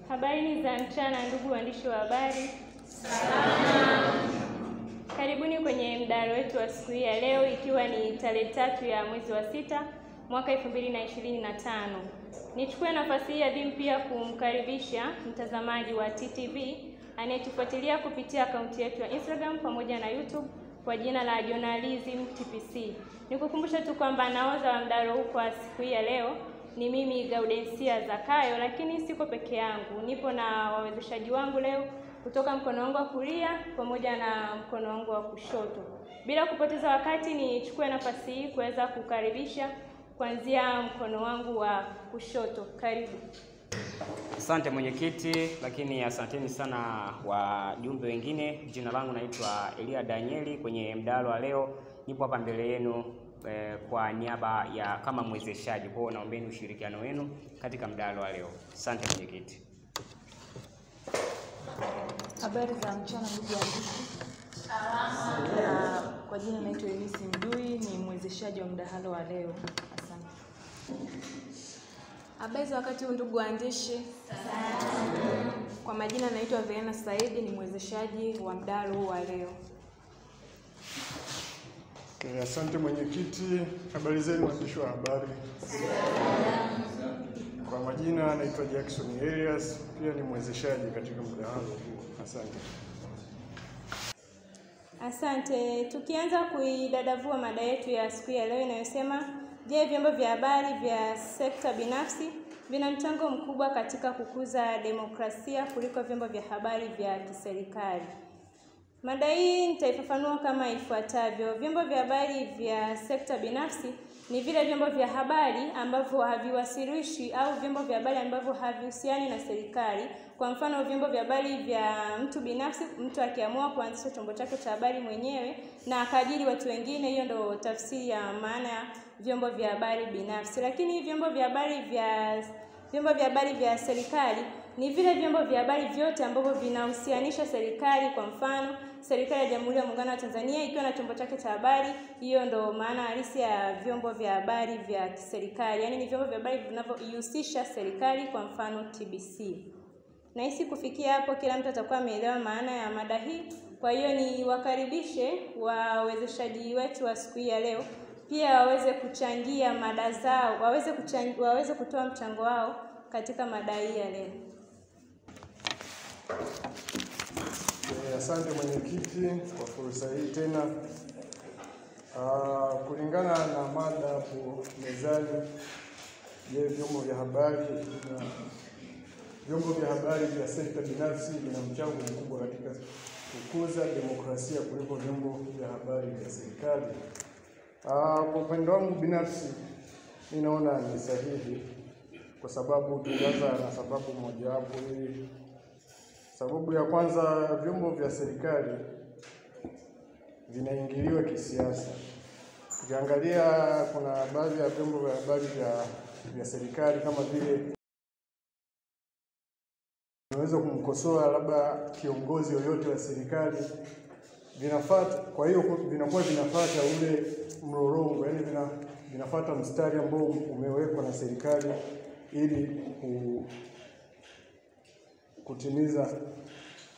Habari za mchana ndugu waandishi wa habari. Karibuni kwenye mdahalo wetu wa siku hii ya leo, ikiwa ni tarehe 3 ya mwezi wa 6 mwaka 2025. Nichukue nafasi hii adhimu pia kumkaribisha mtazamaji wa TTV anayetufuatilia kupitia akaunti yetu ya Instagram pamoja na YouTube kwa jina la Journalism TPC. Nikukumbusha tu kwamba nahodha wa mdahalo huu kwa siku hii ya leo ni mimi Gaudensia Zakayo, lakini siko peke yangu. Nipo na wawezeshaji wangu leo kutoka mkono wangu wa kulia pamoja na mkono wangu wa kushoto. Bila kupoteza wakati, nichukue nafasi hii kuweza kukaribisha kuanzia mkono wangu wa kushoto. Karibu. Asante mwenyekiti, lakini asanteni sana wajumbe wengine. Jina langu naitwa Elia Danieli. Kwenye mdahalo wa leo nipo hapa mbele yenu kwa niaba ya kama mwezeshaji. Kwa hiyo naombeni ushirikiano wenu katika mdahalo wa leo. Asante mwenyekiti. Habari za mchana ndugu waandishi. Kwa jina naitwa Elisi Mdui, ni mwezeshaji wa mdahalo wa leo. Asante. Habari za wakati huu ndugu waandishi. Kwa majina naitwa Veena Saidi, ni mwezeshaji wa mdahalo wa leo. Asante mwenyekiti. Habari zenu waandishi wa habari. Kwa majina naitwa Jackson Elias, pia ni mwezeshaji katika mdahalo huu. Asante. Asante. Tukianza kuidadavua mada yetu ya siku ya leo inayosema, je, vyombo vya habari vya sekta binafsi vina mchango mkubwa katika kukuza demokrasia kuliko vyombo vya habari vya kiserikali? Mada hii nitaifafanua kama ifuatavyo. Vyombo vya habari vya sekta binafsi ni vile vyombo vya habari ambavyo haviwasilishi au vyombo vya habari ambavyo havihusiani na serikali. Kwa mfano, vyombo vya habari vya mtu binafsi, mtu akiamua kuanzisha chombo chake cha habari mwenyewe na akaajiri watu wengine, hiyo ndio tafsiri ya maana ya vyombo vya habari binafsi. Lakini vyombo vya habari vya serikali ni vile vyombo vya habari vyote ambavyo vinahusianisha serikali. Kwa mfano, serikali ya Jamhuri ya Muungano wa Tanzania ikiwa na chombo chake cha habari, hiyo ndo maana halisi ya vyombo vya habari vya kiserikali. Yaani ni vyombo vya habari vinavyoihusisha serikali, kwa mfano TBC. Nahisi kufikia hapo kila mtu atakuwa ameelewa maana ya mada hii. Kwa hiyo ni wakaribishe wawezeshaji wetu wa siku hii ya leo pia waweze kuchangia mada zao, waweze kutoa mchango wao katika mada hii ya leo. Asante mwenyekiti kwa fursa hii tena. Kulingana na mada hapo mezani, je, vyombo vya habari vya sekta binafsi vina mchango mkubwa katika kukuza demokrasia kuliko vyombo vya habari vya serikali? Kwa upande wangu binafsi ninaona ni sahihi, kwa sababu tulianza na sababu moja hapo. Sababu ya kwanza, vyombo vya serikali vinaingiliwa kisiasa. Ukiangalia kuna baadhi ya vyombo vya habari vya serikali kama vile unaweza kumkosoa labda kiongozi yoyote wa serikali, kwa hiyo vinakuwa vinafuata ule mlolongo, yaani vinafuata mstari ambao umewekwa na serikali ili kutimiza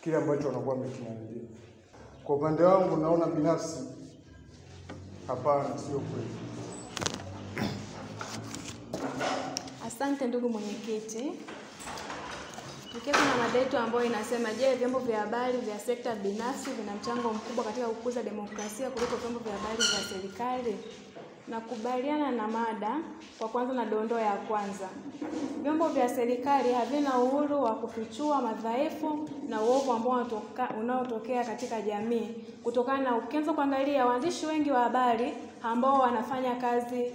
kile ambacho wanakuwa wamekiangalia. Kwa upande wangu naona binafsi hapana, sio kweli. Asante ndugu mwenyekiti. Tukianza na mada yetu ambayo inasema, je, vyombo vya habari vya sekta binafsi vina mchango mkubwa katika kukuza demokrasia kuliko vyombo vya habari vya serikali? Nakubaliana na mada. Kwa kwanza na dondoo ya kwanza, vyombo vya serikali havina uhuru wa kufichua madhaifu na uovu ambao unaotokea katika jamii. Kutokana na ukianza kuangalia waandishi wengi wa habari ambao wanafanya kazi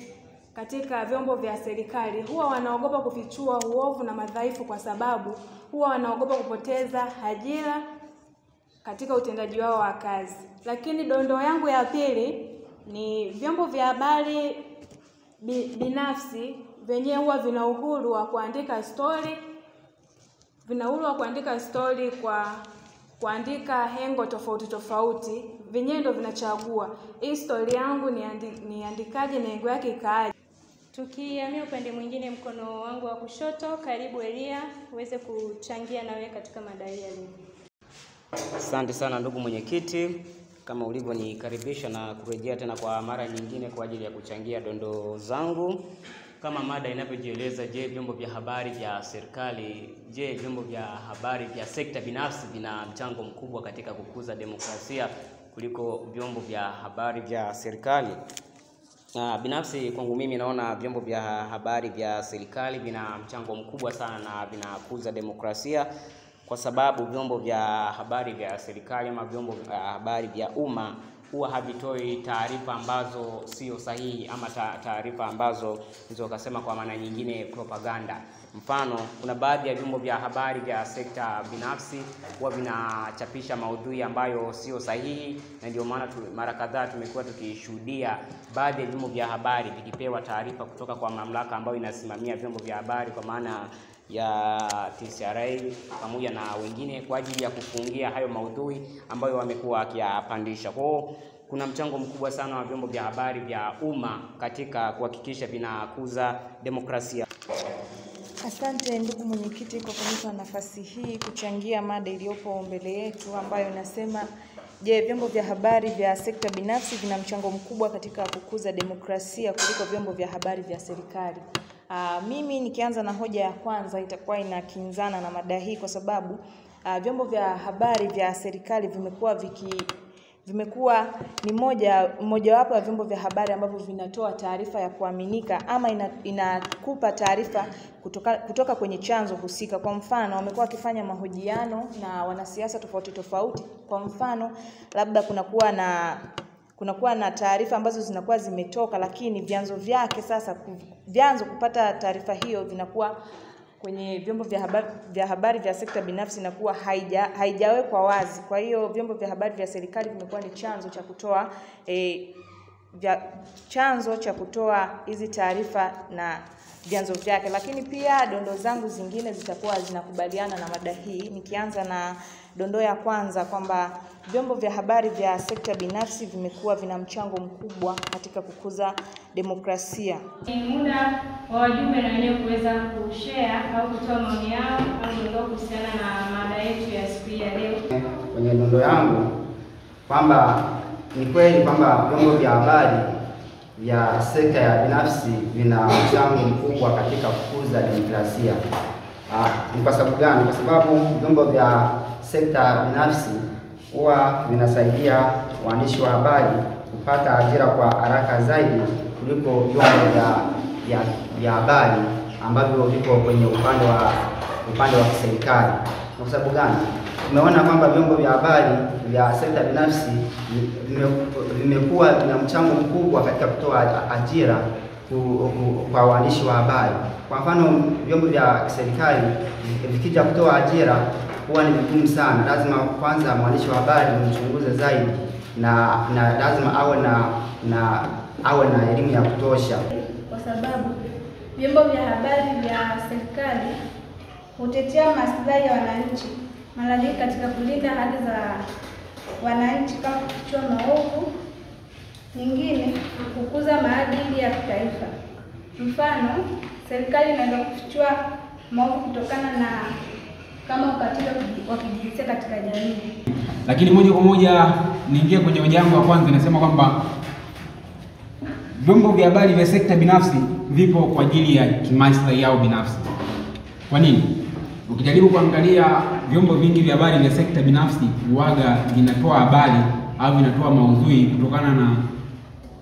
katika vyombo vya serikali huwa wanaogopa kufichua uovu na madhaifu, kwa sababu huwa wanaogopa kupoteza ajira katika utendaji wao wa kazi. Lakini dondoo yangu ya pili ni vyombo vya habari binafsi venyewe huwa vina uhuru wa kuandika story, kwa kuandika hengo tofauti tofauti. Venyewe ndio vinachagua hii story yangu niandikaje na hengo yake ikaaje. Tukihamia upande mwingine, mkono wangu wa kushoto, karibu Elia uweze kuchangia nawe katika mada hii ya leo. Asante sana ndugu mwenyekiti, kama ulivyonikaribisha na kurejea tena kwa mara nyingine kwa ajili ya kuchangia dondoo zangu. Kama mada inavyojieleza, je, vyombo vya habari vya serikali, vyombo vya habari vya sekta binafsi vina mchango mkubwa katika kukuza demokrasia kuliko vyombo vya habari vya serikali? Binafsi kwangu mimi naona vyombo vya habari vya serikali vina mchango mkubwa sana na vinakuza demokrasia, kwa sababu vyombo vya habari vya serikali ama vyombo vya habari vya umma huwa havitoi taarifa ambazo sio sahihi ama taarifa ambazo hizo ukasema kwa maana nyingine propaganda. Mfano, kuna baadhi ya vyombo vya habari vya sekta binafsi huwa vinachapisha maudhui ambayo sio sahihi, na ndio maana mara kadhaa tumekuwa tukishuhudia baadhi ya vyombo vya habari vikipewa taarifa kutoka kwa mamlaka ambayo inasimamia vyombo vya habari kwa maana ya TCRA pamoja na wengine kwa ajili ya kufungia hayo maudhui ambayo wamekuwa wakiyapandisha. Kwa hiyo kuna mchango mkubwa sana wa vyombo vya habari vya umma katika kuhakikisha vinakuza demokrasia. Asante ndugu mwenyekiti kwa kunipa nafasi hii kuchangia mada iliyopo mbele yetu ambayo inasema, je, vyombo vya habari vya sekta binafsi vina mchango mkubwa katika kukuza demokrasia kuliko vyombo vya habari vya serikali? Mimi nikianza na hoja ya kwanza itakuwa inakinzana na mada hii, kwa sababu vyombo vya habari vya serikali vimekuwa ni mojawapo ya vyombo vya habari ambavyo vinatoa taarifa ya kuaminika ama inakupa taarifa kutoka kwenye chanzo husika. Kwa mfano, wamekuwa wakifanya mahojiano na wanasiasa tofauti tofauti. Kwa mfano, labda kunakuwa na taarifa ambazo zinakuwa zimetoka, lakini vyanzo kupata taarifa hiyo vinakuwa kwenye vyombo vya habari vya sekta binafsi inakuwa haijawekwa wazi. Kwa hiyo vyombo vya habari vya serikali vimekuwa ni chanzo cha kutoa hizi taarifa na vyanzo vyake. Lakini pia dondoo zangu zingine zitakuwa zinakubaliana na mada hii, nikianza na dondoo ya kwanza kwamba vyombo vya habari vya sekta binafsi vimekuwa vina mchango mkubwa katika kukuza demokrasia. Ni muda wa wajumbe na wenyewe kuweza kushare au kutoa maoni yao au dondoo kuhusiana na mada yetu ya siku ya leo. Kwenye dondoo yangu kwamba ni kweli kwamba vyombo vya habari vya sekta ya binafsi vina mchango mkubwa katika kukuza demokrasia. Ni kwa sababu gani? Kwa sababu vyombo vya sekta binafsi huwa vinasaidia waandishi wa habari kupata ajira kwa haraka zaidi kuliko vyombo vya habari ambavyo viko kwenye upande wa serikali. Kwa sababu gani? Tumeona kwamba vyombo vya habari vya sekta binafsi vimekuwa na mchango mkubwa katika kutoa ajira kwa waandishi wa habari. Kwa mfano, vyombo vya serikali vikija kutoa ajira huwa ni vigumu sana. Lazima kwanza mwandishi wa habari mchunguze zaidi na lazima awe na elimu ya kutosha, kwa sababu vyombo vya habari vya serikali hutetea maslahi ya wananchi mara nyingi katika kulinda haki za wananchi kama kufichua maovu, nyingine kukuza maadili ya kitaifa. Mfano, serikali inaweza kufichua maovu kutokana na kama ukatili wa kijinsia katika jamii. Lakini moja kwa moja niingie kwenye hoja yangu ya kwanza, inasema kwamba vyombo vya habari vya sekta binafsi vipo kwa ajili ya kimaslahi yao binafsi. Kwa nini? Ukijaribu kuangalia vyombo vingi vya habari vya sekta binafsi huaga vinatoa habari au vinatoa maudhui kutokana na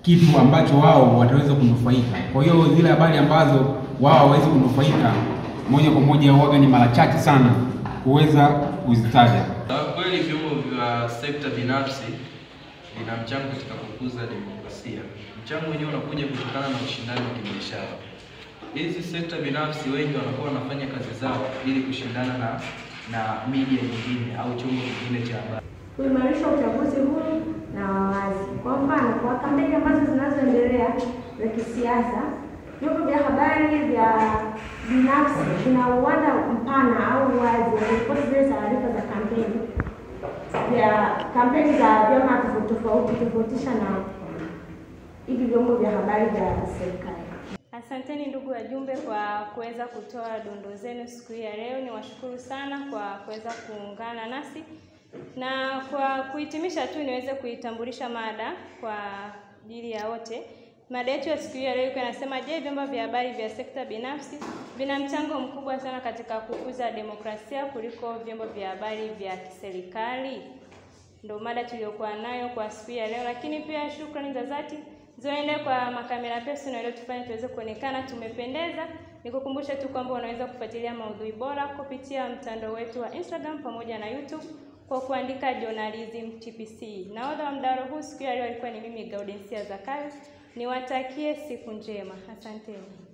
kitu ambacho wao wataweza kunufaika. Kwa hiyo zile habari ambazo wao hawawezi kunufaika moja kwa moja huaga ni mara chache sana kuweza kuzitaja. Kweli vyombo vya sekta binafsi vina mchango katika kukuza demokrasia. Mchango wenyewe unakuja kutokana na ushindani wa kibiashara. Hizi sekta binafsi wengi wanakuwa wanafanya kazi zao ili kushindana na media nyingine au chombo kingine cha habari. Kuimarisha uchaguzi huru na wazi. Kwa mfano, kwa kampeni ambazo zinazoendelea za kisiasa, vyombo vya habari vya binafsi vina uwanda mpana au wazi wa kuripoti zile taarifa za kampeni za vyama tofauti tofautisha na hivi vyombo vya habari vya serikali. Asanteni ndugu wajumbe kwa kuweza kutoa dondoo zenu siku hii ya leo. Niwashukuru sana kwa kuweza kuungana nasi. Na kwa kuhitimisha tu niweze kuitambulisha mada kwa ajili ya wote. Mada yetu ya siku hii ya leo inasema, je, vyombo vya habari vya sekta binafsi vina mchango mkubwa sana katika kukuza demokrasia kuliko vyombo vya habari vya kiserikali? Ndio mada tuliyokuwa nayo kwa siku ya leo, lakini pia shukrani za dhati ziende kwa makamera person waliotufanya tuweze kuonekana tumependeza. Nikukumbusha tu kwamba unaweza kufuatilia maudhui bora kupitia mtandao wetu wa Instagram pamoja na YouTube kwa kuandika Journalism TPC. Nahodha wa mdahalo huu siku ya leo alikuwa ni mimi Gaudensia Zakayo. Niwatakie siku njema. Asanteni.